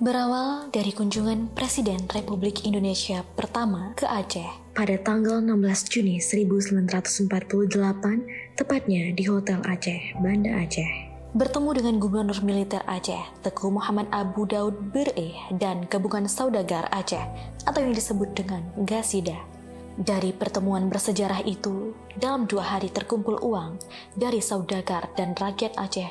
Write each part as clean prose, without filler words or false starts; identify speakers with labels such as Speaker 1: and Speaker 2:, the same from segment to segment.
Speaker 1: Berawal dari kunjungan Presiden Republik Indonesia pertama ke Aceh pada tanggal 16 Juni 1948, tepatnya di Hotel Aceh, Banda Aceh. Bertemu dengan Gubernur Militer Aceh, Teguh Muhammad Abu Daud Bereh, dan Gabungan Saudagar Aceh atau yang disebut dengan Gasida. Dari pertemuan bersejarah itu, dalam 2 hari terkumpul uang dari saudagar dan rakyat Aceh,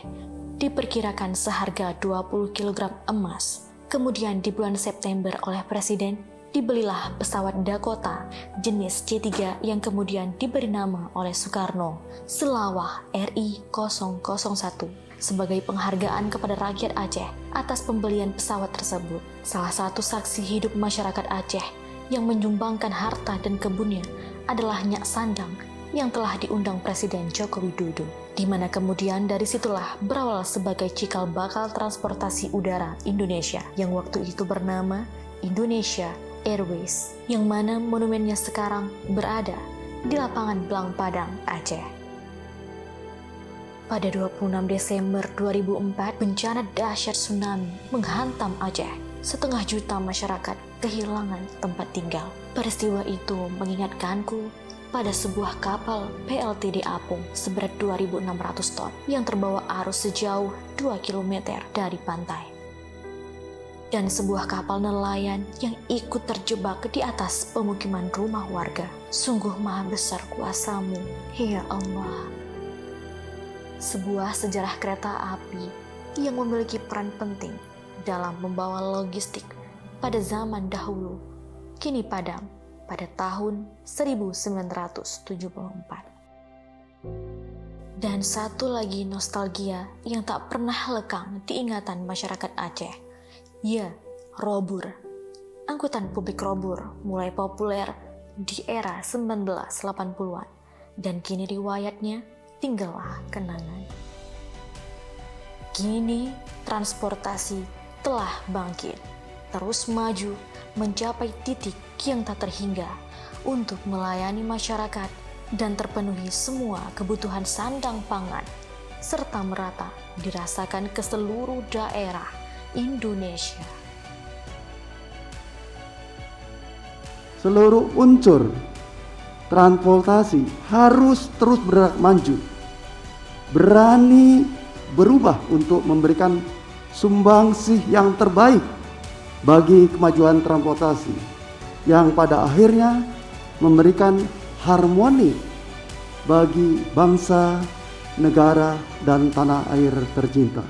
Speaker 1: diperkirakan seharga 20 kg emas. Kemudian di bulan September oleh Presiden, dibelilah pesawat Dakota jenis C3 yang kemudian diberi nama oleh Soekarno, Selawah RI-001, sebagai penghargaan kepada rakyat Aceh atas pembelian pesawat tersebut. Salah satu saksi hidup masyarakat Aceh yang menyumbangkan harta dan kebunnya adalah Nyak Sandang yang telah diundang Presiden Joko Widodo, di mana kemudian dari situlah berawal sebagai cikal bakal transportasi udara Indonesia yang waktu itu bernama Indonesia Airways, yang mana monumennya sekarang berada di lapangan Blang Padang, Aceh. Pada 26 Desember 2004, bencana dahsyat tsunami menghantam Aceh. 1,5 juta masyarakat kehilangan tempat tinggal. Peristiwa itu mengingatkanku pada sebuah kapal PLTD Apung seberat 2.600 ton yang terbawa arus sejauh 2 km dari pantai. Dan sebuah kapal nelayan yang ikut terjebak di atas pemukiman rumah warga. Sungguh maha besar kuasamu, ya Allah. Sebuah sejarah kereta api yang memiliki peran penting dalam membawa logistik pada zaman dahulu, kini padam pada tahun 1974. Dan satu lagi nostalgia yang tak pernah lekang di ingatan masyarakat Aceh. Ya, Robur. Angkutan publik Robur mulai populer di era 1980-an dan kini riwayatnya tinggallah kenangan. Kini transportasi telah bangkit, terus maju mencapai titik yang tak terhingga untuk melayani masyarakat dan terpenuhi semua kebutuhan sandang pangan serta merata dirasakan ke seluruh daerah Indonesia.
Speaker 2: Seluruh unsur transportasi harus terus bergerak maju, berani berubah untuk memberikan sumbangsih yang terbaik bagi kemajuan transportasi yang pada akhirnya memberikan harmoni bagi bangsa, negara, dan tanah air tercinta.